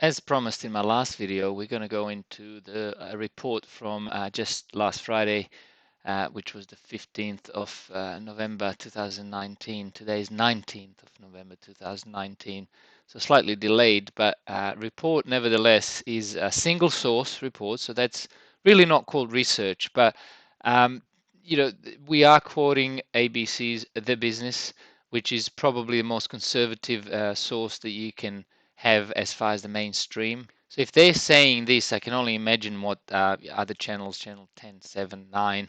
As promised in my last video, we're going to go into the report from just last Friday, which was the 15th of November 2019. Today is 19th of November 2019, so slightly delayed, but report nevertheless is a single source report, so that's really not called research, but we are quoting ABC's The Business, which is probably the most conservative source that you can have as far as the mainstream. So if they're saying this, I can only imagine what other channels, channel 10, 7, 9,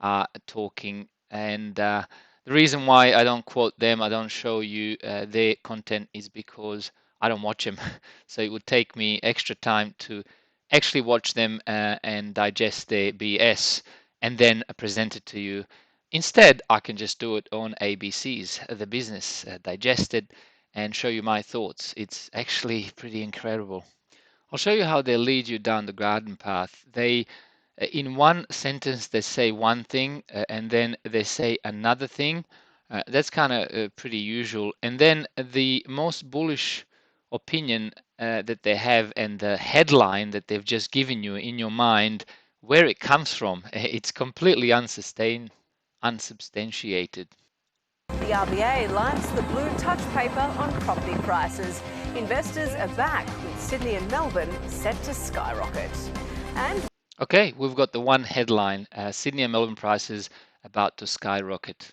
are talking. And the reason why I don't quote them, I don't show you their content, is because I don't watch them. So it would take me extra time to actually watch them and digest their BS and then present it to you. Instead, I can just do it on ABC's The Business, digested, and show you my thoughts. It's actually pretty incredible. I'll show you how they lead you down the garden path. They, in one sentence, they say one thing and then they say another thing. That's kind of pretty usual. And then the most bullish opinion that they have and the headline that they've just given you in your mind, where it comes from, it's completely unsubstantiated. The RBA lights the blue touch paper on property prices. Investors are back with Sydney and Melbourne set to skyrocket. And okay, we've got the one headline, Sydney and Melbourne prices about to skyrocket.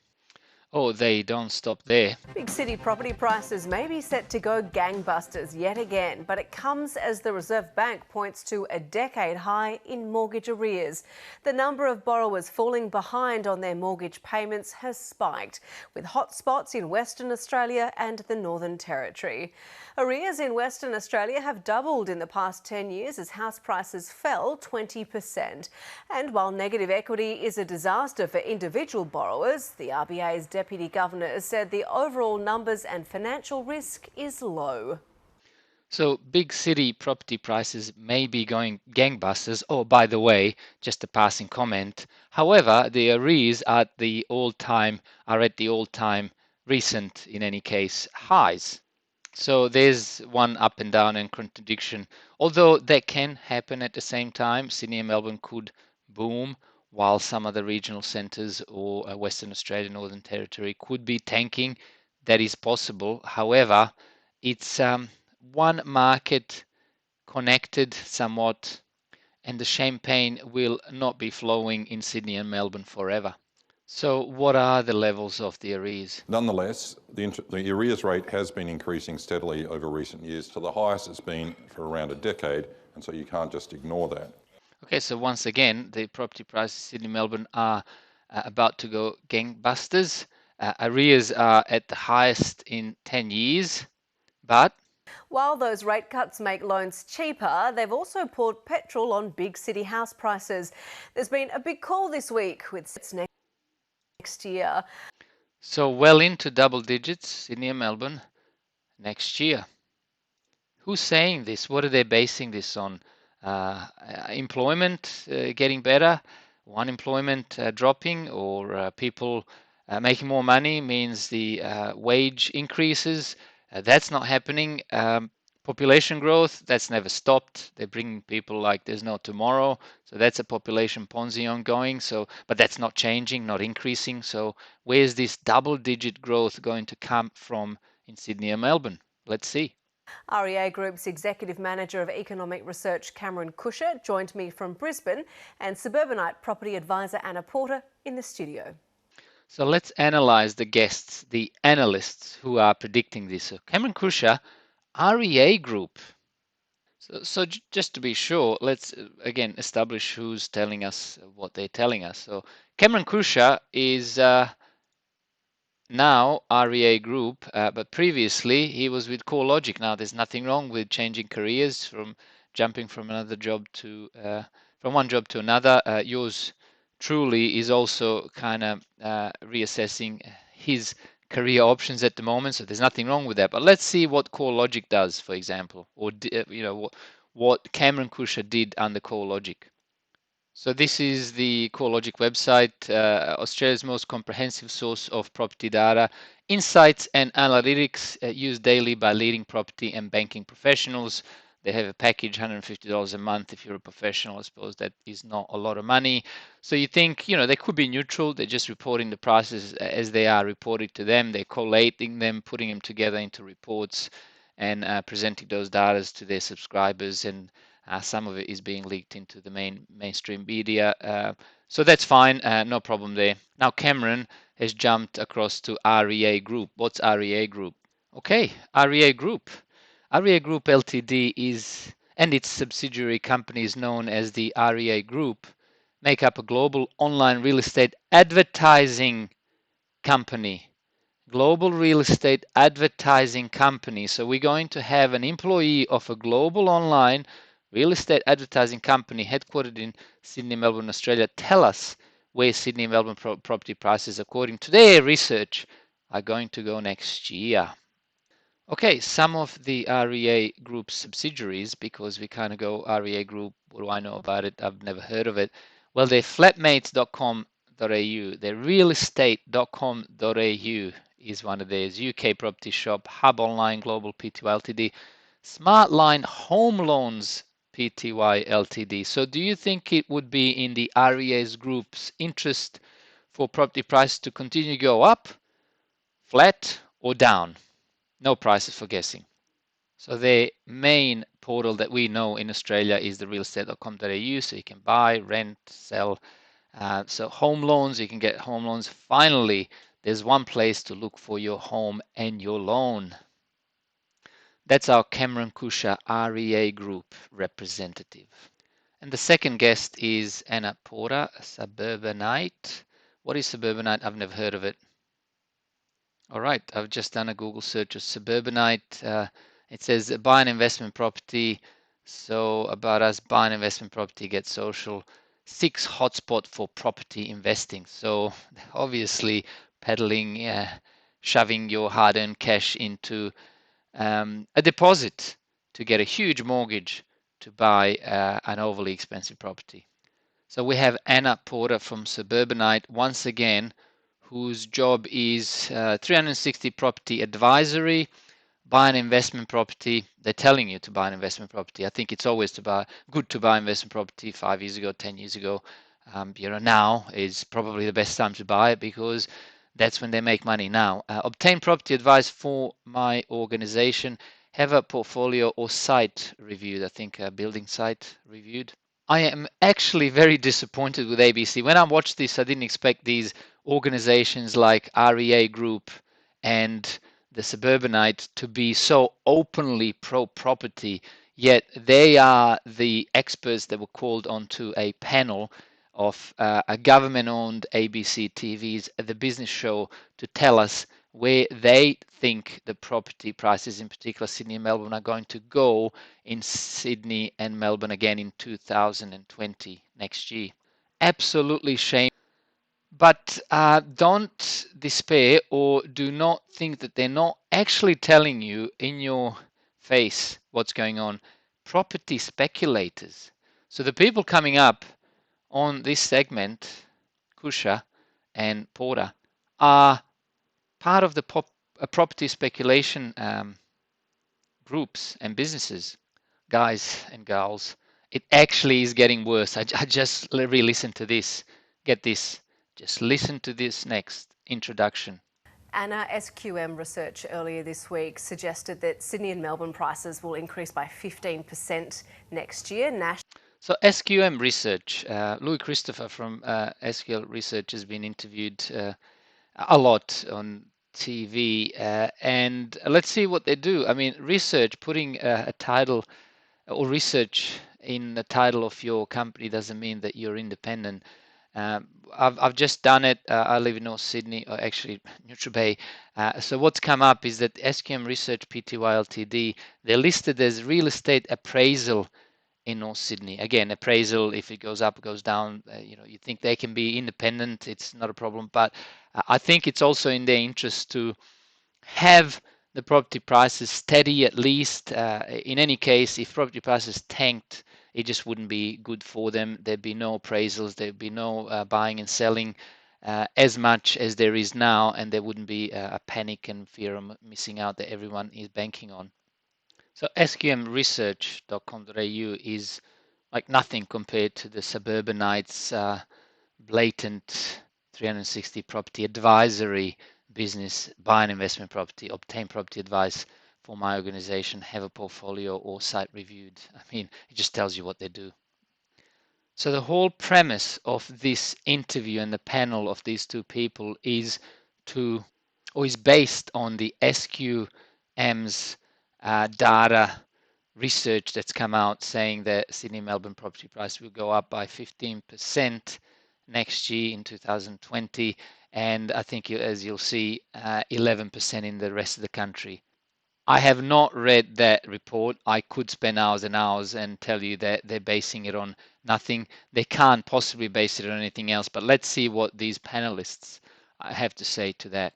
Oh, they don't stop there. big city property prices may be set to go gangbusters yet again, but it comes as the Reserve Bank points to a decade high in mortgage arrears. The number of borrowers falling behind on their mortgage payments has spiked, with hotspots in Western Australia and the Northern Territory. Arrears in Western Australia have doubled in the past 10 years as house prices fell 20%. And while negative equity is a disaster for individual borrowers, the RBA's Deputy Governor said the overall numbers and financial risk is low. So big city property prices may be going gangbusters. Oh, by the way, just a passing comment. However, the arrears are at the all-time recent, in any case, highs. So there's one up and down and contradiction. Although that can happen at the same time, Sydney and Melbourne could boom, while some other regional centres or Western Australia, Northern Territory could be tanking. That is possible. However, it's one market connected somewhat, and the champagne will not be flowing in Sydney and Melbourne forever. So what are the levels of the arrears? Nonetheless, the arrears rate has been increasing steadily over recent years to the highest it's been for around a decade, and so you can't just ignore that. Okay, so once again, the property prices in Sydney, Melbourne are about to go gangbusters. Arrears are at the highest in 10 years, but While those rate cuts make loans cheaper, they've also poured petrol on big city house prices. There's been a big call this week with next year. So well into double digits, Sydney and Melbourne, next year. Who's saying this? What are they basing this on? Employment getting better, unemployment dropping, or people making more money means the wage increases. That's not happening. Population growth, that's never stopped. They're bringing people like there's no tomorrow. So that's a population Ponzi ongoing. So, but that's not changing, not increasing. So where's this double-digit growth going to come from in Sydney and Melbourne? Let's see. REA Group's Executive Manager of Economic Research, Cameron Kusher, joined me from Brisbane, and suburbanite property advisor Anna Porter in the studio. So let's analyze the guests, the analysts who are predicting this. So Cameron Cuccia, REA Group. So just to be sure, let's again establish who's telling us what they're telling us. So Cameron Cuccia is now REA Group, but previously he was with CoreLogic. Now there's nothing wrong with changing careers, from jumping from another job to from one job to another. Yours truly is also kind of reassessing his career options at the moment, so there's nothing wrong with that. But let's see what CoreLogic does, for example, or what Cameron Cuccia did under CoreLogic. So this is the CoreLogic website, Australia's most comprehensive source of property data, insights and analytics used daily by leading property and banking professionals. They have a package, $150 a month. If you're a professional, I suppose that is not a lot of money. So you think, they could be neutral. They're just reporting the prices as they are reported to them. They're collating them, putting them together into reports, and presenting those data to their subscribers. And some of it is being leaked into the mainstream media. So that's fine, no problem there. Now Cameron has jumped across to REA Group. What's REA Group? Okay, REA Group. REA Group Ltd is, and its subsidiary companies known as the REA Group, make up a global online real estate advertising company. Global real estate advertising company. So we're going to have an employee of a global online real estate advertising company headquartered in Sydney, Melbourne, Australia, tell us where Sydney and Melbourne property prices, according to their research, are going to go next year. Okay, some of the REA Group subsidiaries, because we kind of go REA Group, what do I know about it? I've never heard of it. Well, they're flatmates.com.au, they're realestate.com.au is one of theirs, UK Property Shop, Hub Online Global Pty Ltd, Smartline Home Loans Pty Ltd. So do you think it would be in the REA's group's interest for property prices to continue to go up, flat, or down? No prices for guessing. So the main portal that we know in Australia is the realestate.com.au, so you can buy, rent, sell. So home loans, you can get home loans. Finally, there's one place to look for your home and your loan. That's our Cameron Cuccia REA Group representative. And the second guest is Anna Porter, a suburbanite. What is suburbanite? I've never heard of it. All right, I've just done a Google search of suburbanite. It says buy an investment property. So about us, buy an investment property, get social. 6 hotspot for property investing. So obviously peddling, shoving your hard-earned cash into a deposit to get a huge mortgage to buy an overly expensive property. So we have Anna Porter from Suburbanite once again, whose job is 360 property advisory, buy an investment property. They're telling you to buy an investment property. I think it's always good to buy investment property 5 years ago, 10 years ago. Now is probably the best time to buy it because that's when they make money now. Obtain property advice for my organization. Have a portfolio or site reviewed. I think a building site reviewed. I am actually very disappointed with ABC. When I watched this, I didn't expect these organizations like REA Group and the Suburbanite to be so openly pro-property, yet they are the experts that were called onto a panel of a government-owned ABC TV's The Business Show to tell us where they think the property prices, in particular Sydney and Melbourne, are going to go in Sydney and Melbourne again in 2020, next year. Absolutely shame. But don't despair or do not think that they're not actually telling you in your face what's going on. Property speculators. So the people coming up on this segment, Kusher and Porter, are part of the property speculation groups and businesses. Guys and girls, it actually is getting worse. I just re-listen to this. Get this. Just listen to this next introduction. Anna, SQM research earlier this week suggested that Sydney and Melbourne prices will increase by 15% next year. So SQM research, Louis Christopher from SQL Research has been interviewed a lot on TV, and let's see what they do. I mean, research, putting a title or research in the title of your company doesn't mean that you're independent. I've just done it. I live in North Sydney, or actually Neutral Bay. So what's come up is that SQM Research Pty Ltd, they're listed as real estate appraisal in North Sydney. Again, appraisal, if it goes up, it goes down, you think they can be independent, it's not a problem. But I think it's also in their interest to have the property prices steady at least. In any case, if property prices tanked, it just wouldn't be good for them. There'd be no appraisals, there'd be no buying and selling as much as there is now, and there wouldn't be a panic and fear of missing out that everyone is banking on. So sqmresearch.com.au is like nothing compared to the suburbanites blatant 360 property advisory business. Buy an investment property, obtain property advice for my organization, have a portfolio or site reviewed. I mean, it just tells you what they do. So the whole premise of this interview and the panel of these two people is based on the SQM's data research that's come out saying that Sydney Melbourne property price will go up by 15% next year in 2020, and I think as you'll see 11% in the rest of the country. I have not read that report. I could spend hours and hours and tell you that they're basing it on nothing. They can't possibly base it on anything else, but let's see what these panelists have to say to that.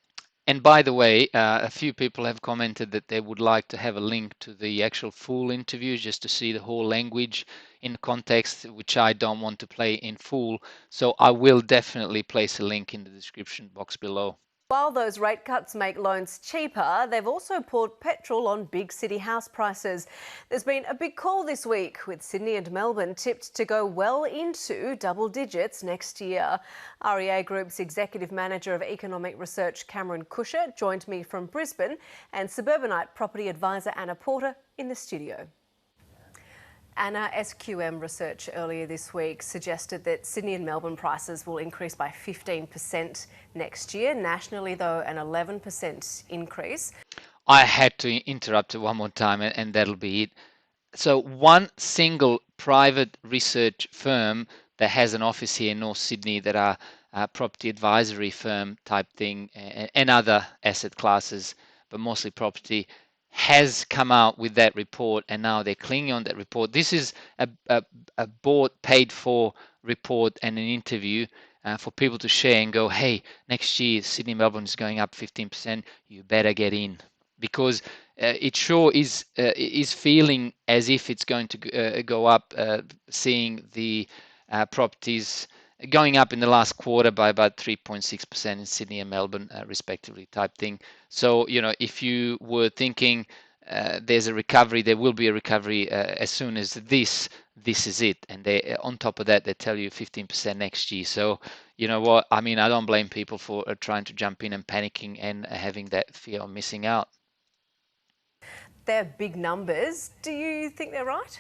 And by the way, a few people have commented that they would like to have a link to the actual full interview just to see the whole language in context, which I don't want to play in full. So I will definitely place a link in the description box below. While those rate cuts make loans cheaper, they've also poured petrol on big city house prices. There's been a big call this week, with Sydney and Melbourne tipped to go well into double digits next year. REA Group's Executive Manager of Economic Research, Cameron Kusher, joined me from Brisbane, and suburbanite property advisor Anna Porter in the studio. Anna, SQM research earlier this week suggested that Sydney and Melbourne prices will increase by 15% next year. Nationally, though, an 11% increase. I had to interrupt it one more time, and that'll be it. So one single private research firm that has an office here in North Sydney that are a property advisory firm type thing and other asset classes, but mostly property, has come out with that report, and now they're clinging on that report. This is a bought, paid for report and an interview for people to share and go, hey, next year Sydney, Melbourne is going up 15%. You better get in, because it sure is feeling as if it's going to go up. Seeing the properties going up in the last quarter by about 3.6% in Sydney and Melbourne, respectively, type thing. So, you know, if you were thinking there's a recovery, there will be a recovery as soon as this is it. And they, on top of that, they tell you 15% next year. So, you know what? I mean, I don't blame people for trying to jump in and panicking and having that fear of missing out. They're big numbers. Do you think they're right?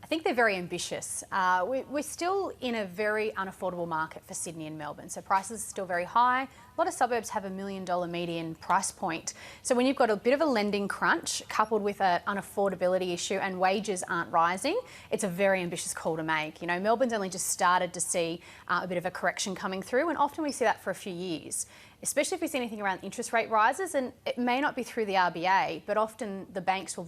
I think they're very ambitious. We're still in a very unaffordable market for Sydney and Melbourne. So prices are still very high. A lot of suburbs have $1 million median price point. So when you've got a bit of a lending crunch coupled with an unaffordability issue and wages aren't rising, it's a very ambitious call to make. You know, Melbourne's only just started to see a bit of a correction coming through, and often we see that for a few years, especially if we see anything around interest rate rises. And it may not be through the RBA, but often the banks will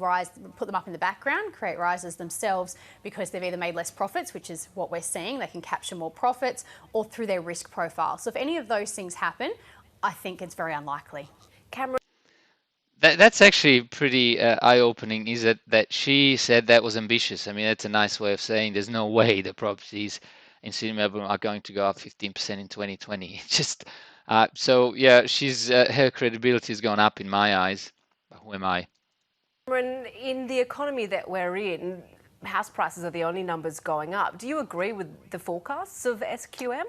put them up in the background, create rises themselves, because they've either made less profits, which is what we're seeing, they can capture more profits, or through their risk profile. So if any of those things happen, I think it's very unlikely. Cameron? That's actually pretty eye-opening, is that she said that was ambitious. I mean, that's a nice way of saying there's no way the properties in Sydney, Melbourne are going to go up 15% in 2020. It's just... so yeah, her credibility has gone up in my eyes. But who am I? In the economy that we're in, house prices are the only numbers going up. Do you agree with the forecasts of SQM?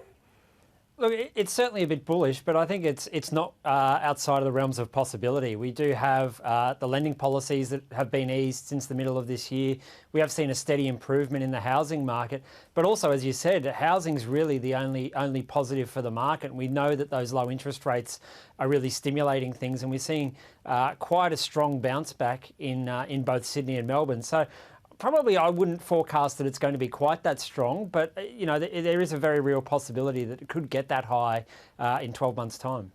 Look, it's certainly a bit bullish, but I think it's not outside of the realms of possibility. We do have the lending policies that have been eased since the middle of this year. We have seen a steady improvement in the housing market, but also, as you said, housing's really the only positive for the market. We know that those low interest rates are really stimulating things, and we're seeing quite a strong bounce back in both Sydney and Melbourne. So probably I wouldn't forecast that it's going to be quite that strong, but you know, there is a very real possibility that it could get that high in 12 months' time.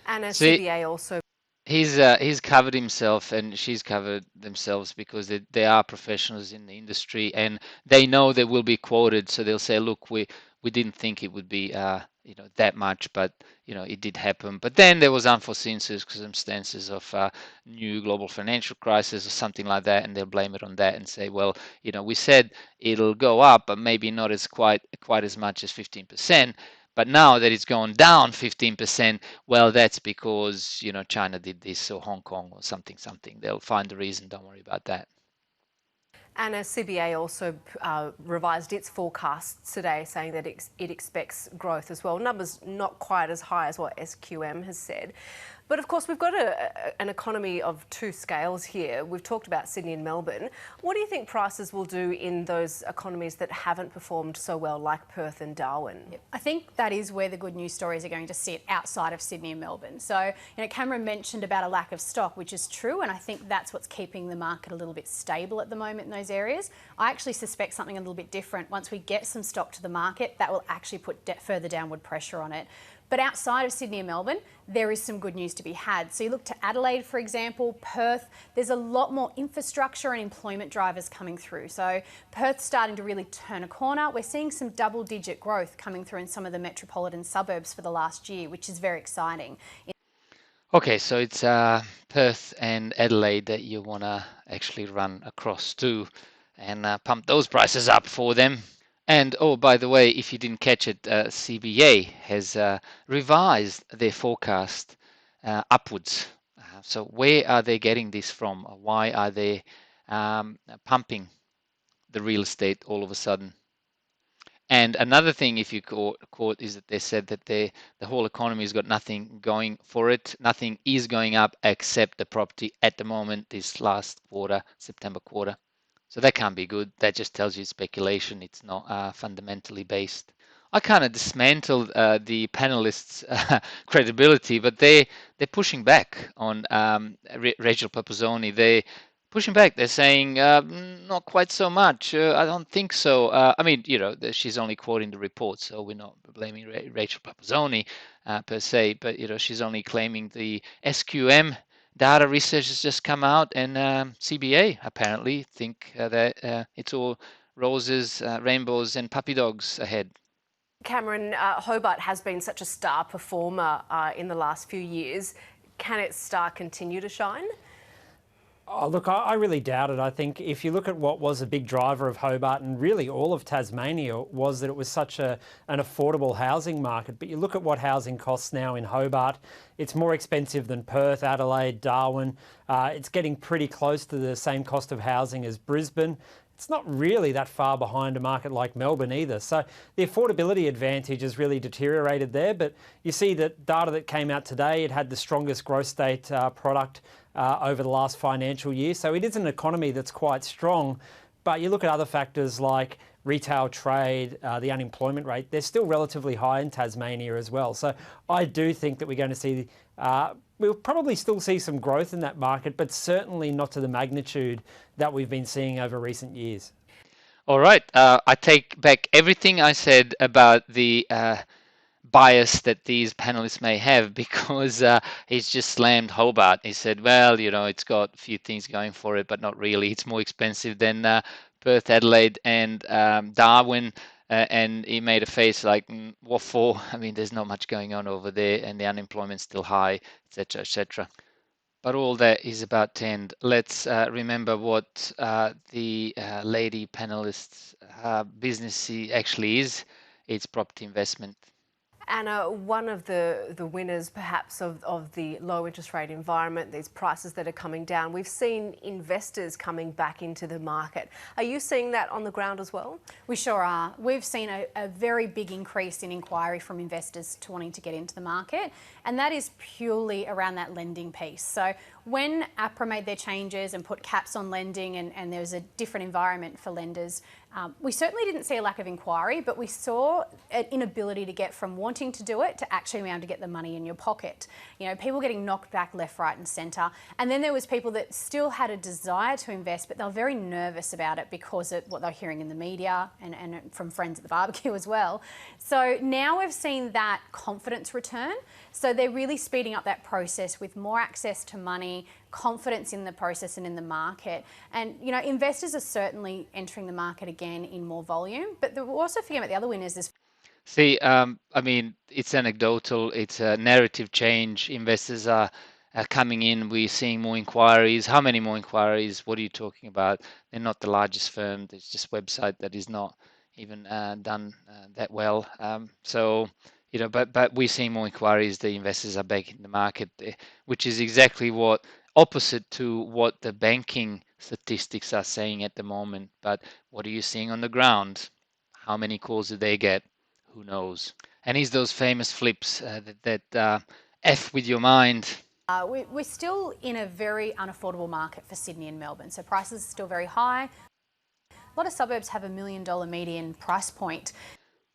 And CBA also... He's covered himself, and she's covered themselves, because they are professionals in the industry, and they know they will be quoted. So they'll say, look, we didn't think it would be that much, but it did happen. But then there was unforeseen circumstances of new global financial crisis or something like that, and they'll blame it on that and say, well, we said it'll go up, but maybe not as quite as much as 15%. But now that it's gone down 15%, well, that's because China did this, or Hong Kong, or something. They'll find the reason. Don't worry about that. And a CBA also revised its forecasts today, saying that it expects growth as well. Numbers not quite as high as what SQM has said. But of course, we've got an economy of two scales here. We've talked about Sydney and Melbourne. What do you think prices will do in those economies that haven't performed so well, like Perth and Darwin? I think that is where the good news stories are going to sit, outside of Sydney and Melbourne. So, Cameron mentioned about a lack of stock, which is true, and I think that's what's keeping the market a little bit stable at the moment in those areas. I actually suspect something a little bit different. Once we get some stock to the market, that will actually put further downward pressure on it. But outside of Sydney and Melbourne, there is some good news to be had. So you look to Adelaide, for example, Perth, there's a lot more infrastructure and employment drivers coming through. So Perth's starting to really turn a corner. We're seeing some double-digit growth coming through in some of the metropolitan suburbs for the last year, which is very exciting. Okay, so it's Perth and Adelaide that you want to actually run across to and pump those prices up for them. And oh, by the way, if you didn't catch it, CBA has revised their forecast upwards. So where are they getting this from? Why are they pumping the real estate all of a sudden? And another thing, if you caught, is that they said that the whole economy has got nothing going for it. Nothing is going up except the property at the moment, this last quarter, September quarter. So that can't be good. That just tells you speculation. It's not fundamentally based. I kind of dismantled the panelists' credibility, but they're pushing back on Rachel Papazoni. They're pushing back. They're saying not quite so much. I don't think so. I mean, she's only quoting the report, so we're not blaming Rachel Papazoni per se. But she's only claiming the SQM data research has just come out, and CBA apparently think that it's all roses, rainbows, and puppy dogs ahead. Cameron, Hobart has been such a star performer in the last few years. Can its star continue to shine? Oh, look, I really doubt it. I think if you look at what was a big driver of Hobart and really all of Tasmania, was that it was such an affordable housing market. But you look at what housing costs now in Hobart, it's more expensive than Perth, Adelaide, Darwin. It's getting pretty close to the same cost of housing as Brisbane. It's not really that far behind a market like Melbourne either. So the affordability advantage has really deteriorated there. But you see that data that came out today, it had the strongest growth state product over the last financial year. So it is an economy that's quite strong. But you look at other factors like retail trade, the unemployment rate, they're still relatively high in Tasmania as well. So I do think that we're going to see, we'll probably still see some growth in that market, but certainly not to the magnitude that we've been seeing over recent years. All right. I take back everything I said about the bias that these panelists may have, because he's just slammed Hobart. He said, well, it's got a few things going for it, but not really. It's more expensive than Perth, Adelaide, and Darwin. And he made a face like, what for? I mean, there's not much going on over there, and the unemployment's still high, etc., etc. But all that is about to end. Let's remember what the lady panelist's business actually is. It's property investment. Anna, one of the winners perhaps of the low interest rate environment, these prices that are coming down, we've seen investors coming back into the market. Are you seeing that on the ground as well? We sure are. We've seen a very big increase in inquiry from investors wanting to get into the market, and that is purely around that lending piece. So when APRA made their changes and put caps on lending, and there was a different environment for lenders, we certainly didn't see a lack of inquiry, but we saw an inability to get from wanting to do it to actually being able to get the money in your pocket. People getting knocked back left, right and centre. And then there was people that still had a desire to invest, but they were very nervous about it because of what they're hearing in the media and from friends at the barbecue as well. So now we've seen that confidence return. So they're really speeding up that process with more access to money, confidence in the process and in the market. And, investors are certainly entering the market again in more volume, but we're also forgetting about the other winners. See, I mean, it's anecdotal. It's a narrative change. Investors are coming in. We're seeing more inquiries. How many more inquiries? What are you talking about? They're not the largest firm. There's just a website that is not even done that well. But we're seeing more inquiries. The investors are back in the market, which is exactly opposite to what the banking statistics are saying at the moment. But what are you seeing on the ground? How many calls did they get? Who knows? And is those famous flips that F with your mind? We're still in a very unaffordable market for Sydney and Melbourne, so prices are still very high. A lot of suburbs have $1 million median price point.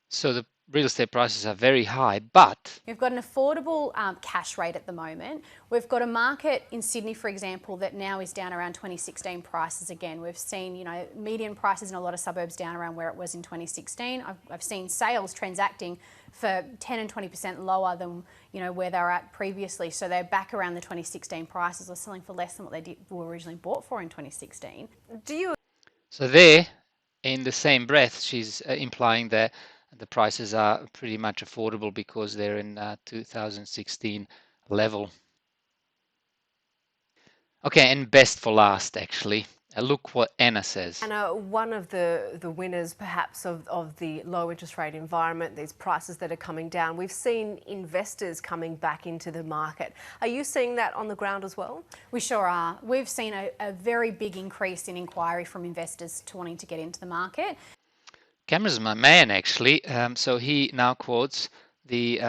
So the real estate prices are very high, but We've got an affordable cash rate at the moment. We've got a market in Sydney, for example, that now is down around 2016 prices again. We've seen, median prices in a lot of suburbs down around where it was in 2016. I've seen sales transacting for 10 and 20% lower than, where they were at previously. So they're back around the 2016 prices, or selling for less than what they were originally bought for in 2016. So there, in the same breath, she's implying that the prices are pretty much affordable because they're in 2016 level. Okay, and best for last, actually. Look what Anna says. Anna, one of the winners perhaps of the low interest rate environment, these prices that are coming down, we've seen investors coming back into the market. Are you seeing that on the ground as well? We sure are. We've seen a very big increase in inquiry from investors to wanting to get into the market. Cameron's my man, actually. So he now quotes the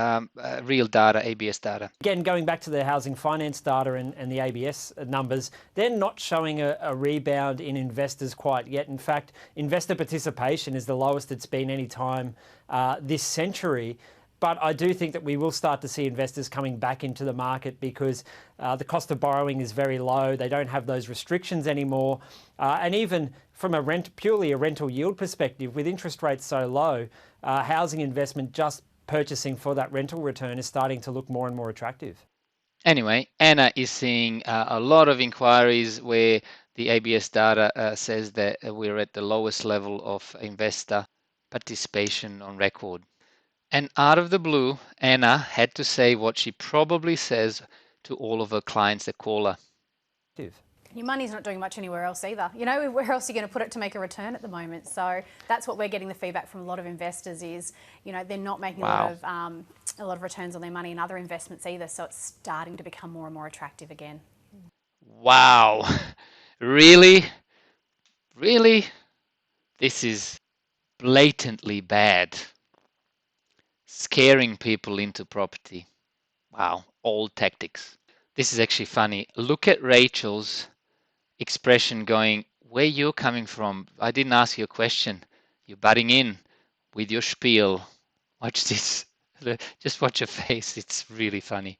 real data, ABS data. Again, going back to the housing finance data and the ABS numbers, they're not showing a rebound in investors quite yet. In fact, investor participation is the lowest it's been any time this century. But I do think that we will start to see investors coming back into the market because the cost of borrowing is very low. They don't have those restrictions anymore. And even from purely a rental yield perspective, with interest rates so low, housing investment just purchasing for that rental return is starting to look more and more attractive. Anyway, Anna is seeing a lot of inquiries where the ABS data says that we're at the lowest level of investor participation on record. And out of the blue, Anna had to say what she probably says to all of her clients that call her. Your money's not doing much anywhere else either. Where else are you going to put it to make a return at the moment? So that's what we're getting the feedback from a lot of investors is, they're not making a lot of returns on their money in other investments either. So it's starting to become more and more attractive again. Wow. Really? Really? This is blatantly bad. Scaring people into property. Wow, old tactics. This is actually funny. Look at Rachel's expression going, where you're coming from. I didn't ask you a question. You're butting in with your spiel. Watch this. Just watch her face. It's really funny.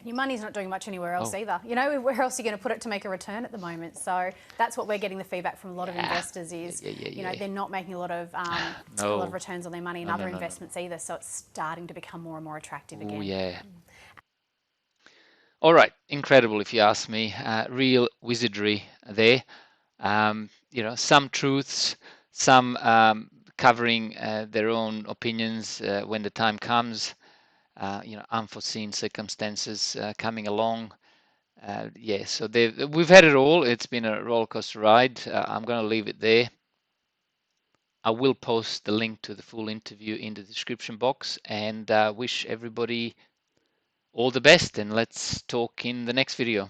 Your money's not doing much anywhere else either. Where else are you going to put it to make a return at the moment? So that's what we're getting the feedback from a lot of investors is, they're not making a lot of returns on their money in other investments either. So it's starting to become more and more attractive again. Oh, yeah. All right, incredible if you ask me. Real wizardry there. Some truths, some covering their own opinions when the time comes. Unforeseen circumstances coming along. So we've had it all. It's been a roller coaster ride. I'm going to leave it there. I will post the link to the full interview in the description box and wish everybody all the best, and let's talk in the next video.